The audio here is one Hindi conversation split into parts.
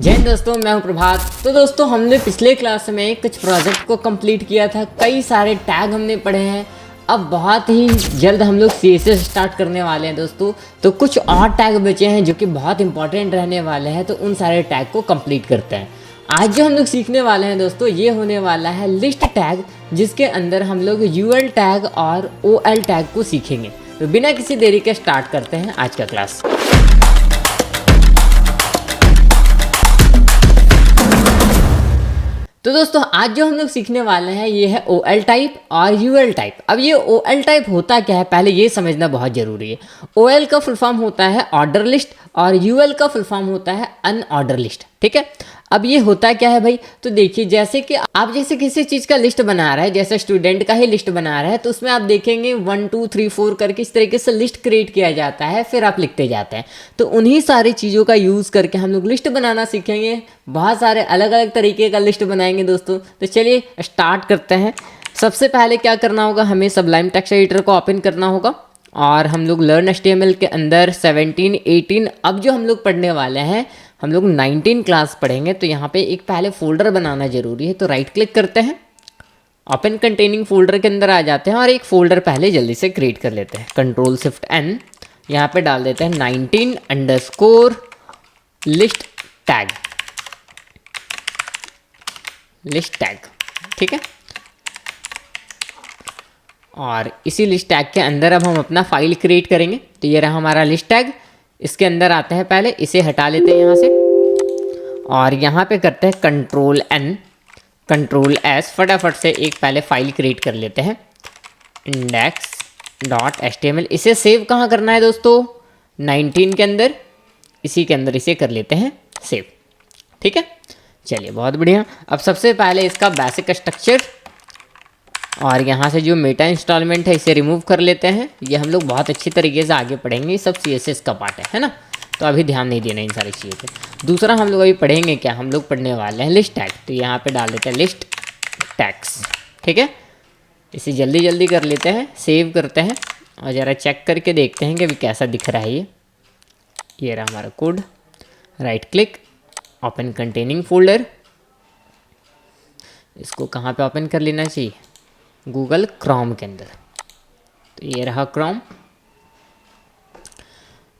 जय हिंद दोस्तों, मैं हूं प्रभात। तो दोस्तों हमने पिछले क्लास में कुछ प्रोजेक्ट को कंप्लीट किया था, कई सारे टैग हमने पढ़े हैं। अब बहुत ही जल्द हम लोग CSS स्टार्ट करने वाले हैं दोस्तों। तो कुछ और टैग बचे हैं जो कि बहुत इंपॉर्टेंट रहने वाले हैं, तो उन सारे टैग को कंप्लीट करते हैं। आज जो हम लोग सीखने वाले हैं दोस्तों, ये होने वाला है लिस्ट टैग, जिसके अंदर हम लोग UL टैग और OL टैग को सीखेंगे। तो बिना किसी देरी के स्टार्ट करते हैं आज का क्लास। तो दोस्तों आज जो हम लोग सीखने वाले हैं ये है OL टाइप और UL टाइप। अब ये OL टाइप होता क्या है, पहले ये समझना बहुत ज़रूरी है। OL का फुल फॉर्म होता है ऑर्डर लिस्ट और UL का फुल फॉर्म होता है अनऑर्डर लिस्ट। ठीक है, अब ये होता क्या है भाई, तो देखिए जैसे कि आप जैसे किसी चीज़ का लिस्ट बना रहे हैं, जैसे स्टूडेंट का ही लिस्ट बना रहे हैं, तो उसमें आप देखेंगे 1 2 3 4 करके इस तरीके से लिस्ट क्रिएट किया जाता है, फिर आप लिखते जाते हैं। तो उन्हीं सारी चीज़ों का यूज़ करके हम लोग लिस्ट बनाना सीखेंगे। बहुत सारे अलग अलग तरीके का लिस्ट बनाएंगे दोस्तों। तो चलिए स्टार्ट करते हैं। सबसे पहले क्या करना होगा, हमें सबलाइम टेक्स्ट एडिटर को ओपन करना होगा और हम लोग लर्न HTML के अंदर 17 18 अब जो हम लोग पढ़ने वाले हैं, हम लोग 19 क्लास पढ़ेंगे। तो यहाँ पे एक पहले फोल्डर बनाना जरूरी है। तो राइट क्लिक करते हैं, ओपन कंटेनिंग फोल्डर के अंदर आ जाते हैं और एक फोल्डर पहले जल्दी से क्रिएट कर लेते हैं। Ctrl+Shift+N, यहाँ पे डाल देते हैं 19_ लिस्ट टैग। लिस्ट टैग, ठीक है। और इसी लिस्ट टैग के अंदर अब हम अपना फाइल क्रिएट करेंगे। तो ये रहा हमारा लिस्ट टैग। इसके अंदर आते हैं, पहले इसे हटा लेते हैं यहाँ से और यहाँ पे करते हैं Ctrl+N Ctrl+S, फटाफट से एक पहले फाइल क्रिएट कर लेते हैं index.html। इसे सेव कहाँ करना है दोस्तों, 19 के अंदर, इसी के अंदर इसे कर लेते हैं सेव। ठीक है, चलिए बहुत बढ़िया। अब सबसे पहले इसका बेसिक स्ट्रक्चर और यहाँ से जो मेटा इंस्टॉलमेंट है इसे रिमूव कर लेते हैं। ये हम लोग बहुत अच्छी तरीके से आगे पढ़ेंगे, सब CSS का पार्ट है ना, तो अभी ध्यान नहीं देना इन सारी चीज़ों पे। दूसरा हम लोग अभी पढ़ेंगे क्या, हम लोग पढ़ने वाले हैं लिस्ट टैग। तो यहाँ पे डाल देते हैं लिस्ट टैग्स। ठीक है, इसे जल्दी जल्दी कर लेते हैं, सेव करते हैं और ज़रा चेक करके देखते हैं कि अभी कैसा दिख रहा है। ये रहा हमारा code. Right click, open containing folder. इसको कहाँ पे ओपन कर लेना चाहिए, गूगल क्रोम के अंदर। तो ये रहा क्रोम।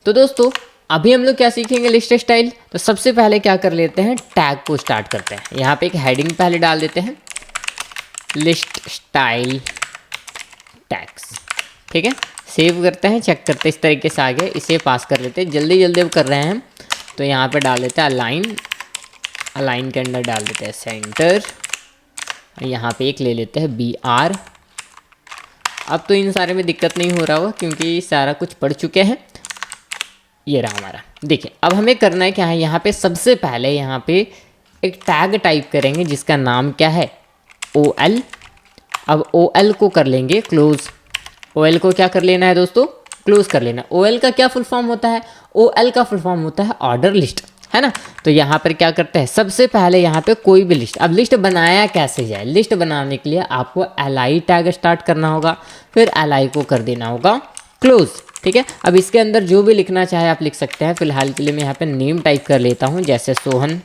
तो दोस्तों अभी हम लोग क्या सीखेंगे, लिस्ट स्टाइल। तो सबसे पहले क्या कर लेते हैं, टैग को स्टार्ट करते हैं। यहाँ पे एक हेडिंग पहले डाल देते हैं, लिस्ट स्टाइल टैग्स। ठीक है, सेव करते हैं, चेक करते हैं इस तरीके से आ गया। इसे पास कर लेते हैं, जल्दी जल्दी कर रहे हैं हम। तो यहाँ पे डाल देते हैं अलाइन। अलाइन के अंदर डाल देते हैं सेंटर। यहाँ पे एक ले लेते हैं BR। अब तो इन सारे में दिक्कत नहीं हो रहा होगा क्योंकि सारा कुछ पढ़ चुके हैं। ये रहा हमारा। देखिए अब हमें करना है क्या है, यहाँ पे सबसे पहले यहाँ पे एक टैग टाइप करेंगे जिसका नाम क्या है, OL। अब OL को कर लेंगे क्लोज। OL को क्या कर लेना है दोस्तों, क्लोज कर लेना। OL का क्या फुल फॉर्म होता है, OL का फुल फॉर्म होता है ऑर्डर लिस्ट, है ना। तो यहाँ पर क्या करते हैं, सबसे पहले यहाँ पे कोई भी लिस्ट। अब लिस्ट बनाया कैसे जाए, लिस्ट बनाने के लिए आपको li टैग स्टार्ट करना होगा, फिर li को कर देना होगा क्लोज। ठीक है, अब इसके अंदर जो भी लिखना चाहे आप लिख सकते हैं। फिलहाल के लिए मैं यहाँ पे नेम टाइप कर लेता हूँ, जैसे सोहन,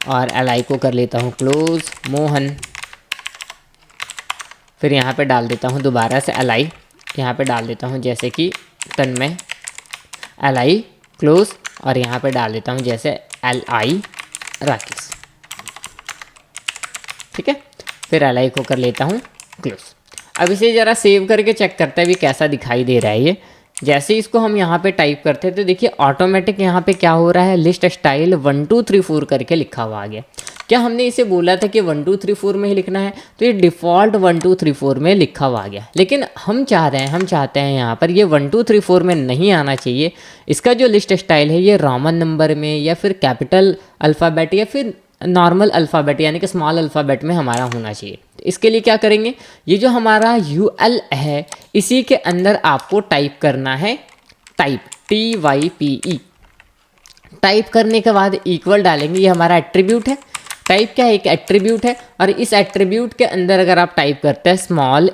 और li को कर लेता हूँ क्लोज, मोहन। फिर यहाँ पे डाल देता हूँ दोबारा से li, यहाँ पे डाल देता हूँ जैसे कि तन्मय, li क्लोज, और यहाँ पे डाल देता हूँ जैसे li राकेश। ठीक है, फिर li को कर लेता हूँ क्लोज। अब इसे ज़रा सेव करके चेक करते हैं भी कैसा दिखाई दे रहा है ये। जैसे इसको हम यहाँ पे टाइप करते हैं तो देखिए ऑटोमेटिक यहाँ पे क्या हो रहा है, लिस्ट स्टाइल 1 2 3 4 करके लिखा हुआ आ गया। क्या हमने इसे बोला था कि 1 2 3 4 में ही लिखना है, तो ये डिफ़ॉल्ट 1 2 3 4 में लिखा हुआ आ गया। लेकिन हम चाहते हैं यहाँ पर ये 1 2 3 4 में नहीं आना चाहिए। इसका जो लिस्ट स्टाइल है ये रोमन नंबर में या फिर कैपिटल अल्फ़ाबेट या फिर नॉर्मल अल्फ़ाबेट यानी कि स्मॉल अल्फ़ाबेट में हमारा होना चाहिए। इसके लिए क्या करेंगे, ये जो हमारा UL है इसी के अंदर आपको टाइप करना है टाइप, TYPE। टाइप करने के बाद इक्वल डालेंगे, ये हमारा एट्रीब्यूट है। टाइप क्या है, एक एट्रीब्यूट है, और इस एट्रीब्यूट के अंदर अगर आप टाइप करते हैं स्मॉल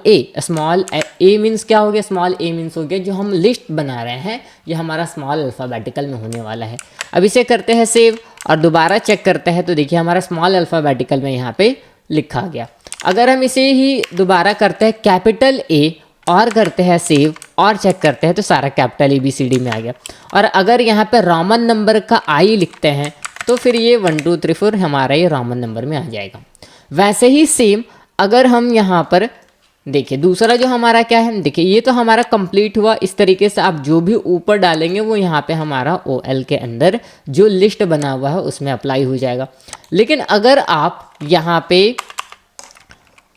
ए मीन्स क्या हो गया, स्मॉल ए मीन्स हो गया जो हम लिस्ट बना रहे हैं ये हमारा स्मॉल अल्फ़ाबेटिकल में होने वाला है। अब इसे करते हैं सेव और दोबारा चेक करते हैं तो देखिए हमारा स्मॉल अल्फ़ाबेटिकल में यहाँ पे लिखा गया। अगर हम इसे ही दोबारा करते हैं कैपिटल ए और करते हैं सेव और चेक करते हैं तो सारा कैपिटल ABCD में आ गया। और अगर यहाँ पे रोमन नंबर का आई लिखते हैं तो फिर ये 1 2 3 4 हमारा ये रोमन नंबर में आ जाएगा। वैसे ही सेम अगर हम यहाँ पर देखिए दूसरा जो हमारा क्या है, देखिए ये तो हमारा कंप्लीट हुआ। इस तरीके से आप जो भी ऊपर डालेंगे वो यहाँ पे हमारा OL के अंदर जो लिस्ट बना हुआ है उसमें अप्लाई हो जाएगा। लेकिन अगर आप यहाँ पे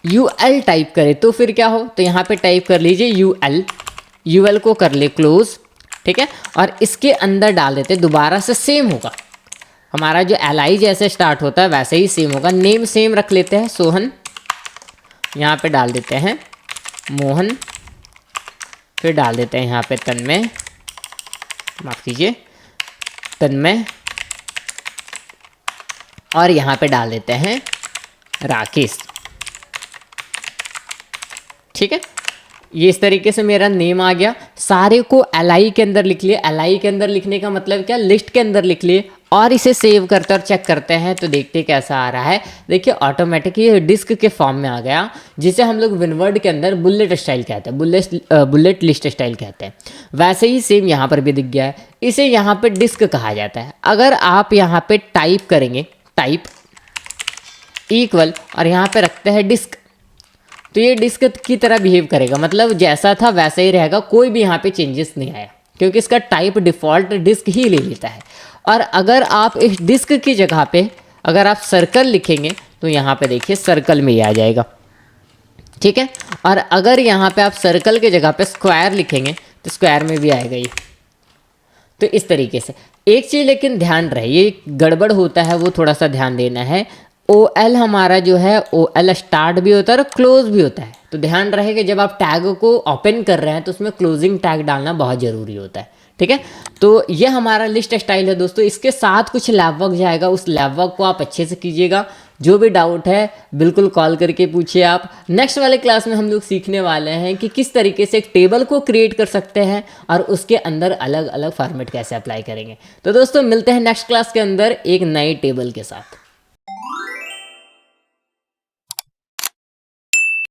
UL टाइप करें तो फिर क्या हो, तो यहाँ पे टाइप कर लीजिए UL को कर ले क्लोज, ठीक है, और इसके अंदर डाल देते दोबारा से सेम होगा हमारा जो LI जैसे स्टार्ट होता है वैसे ही सेम होगा। नेम सेम रख लेते हैं सोहन, यहाँ पे डाल देते हैं मोहन, फिर डाल देते हैं यहाँ पे तन्मय, माफ़ कीजिए तन्मय, और यहाँ पे डाल देते हैं राकेश, ठीक है। ये इस तरीके से मेरा नेम आ गया। सारे को LI के अंदर लिख लिए। LI के अंदर लिखने का मतलब क्या, लिस्ट के अंदर लिख लिए और इसे सेव करते और चेक करते हैं तो देखते कैसा आ रहा है। देखिए ऑटोमेटिक ये डिस्क के फॉर्म में आ गया जिसे हम लोग विनवर्ड के अंदर बुलेट स्टाइल कहते हैं, बुलेट लिस्ट स्टाइल कहते हैं। वैसे ही सेम यहाँ पर भी दिख गया है। इसे यहाँ पे डिस्क कहा जाता है। अगर आप यहाँ पे टाइप करेंगे टाइप इक्वल और यहाँ पे रखते हैं डिस्क तो ये डिस्क की तरह बिहेव करेगा, मतलब जैसा था वैसा ही रहेगा, कोई भी यहाँ पे चेंजेस नहीं आया क्योंकि इसका टाइप डिफ़ॉल्ट डिस्क ही ले लेता है। और अगर आप इस डिस्क की जगह पे अगर आप सर्कल लिखेंगे तो यहाँ पे देखिए सर्कल में ही आ जाएगा, ठीक है। और अगर यहाँ पे आप सर्कल की जगह पे स्क्वायर लिखेंगे तो स्क्वायर में भी आएगा ये। तो इस तरीके से एक चीज़ लेकिन ध्यान रहे, ये गड़बड़ होता है वो थोड़ा सा ध्यान देना है। OL हमारा जो है OL स्टार्ट भी होता है और क्लोज भी होता है, तो ध्यान रहे कि जब आप टैग को ओपन कर रहे हैं तो उसमें क्लोजिंग टैग डालना बहुत ज़रूरी होता है, ठीक है। तो ये हमारा लिस्ट स्टाइल है दोस्तों। इसके साथ कुछ लैब वर्क जाएगा, उस लैब वर्क को आप अच्छे से कीजिएगा। जो भी डाउट है बिल्कुल कॉल करके पूछिए आप। नेक्स्ट वाले क्लास में हम लोग सीखने वाले हैं कि किस तरीके से एक टेबल को क्रिएट कर सकते हैं और उसके अंदर अलग अलग फॉर्मेट कैसे अप्लाई करेंगे। तो दोस्तों मिलते हैं नेक्स्ट क्लास के अंदर एक नई टेबल के साथ।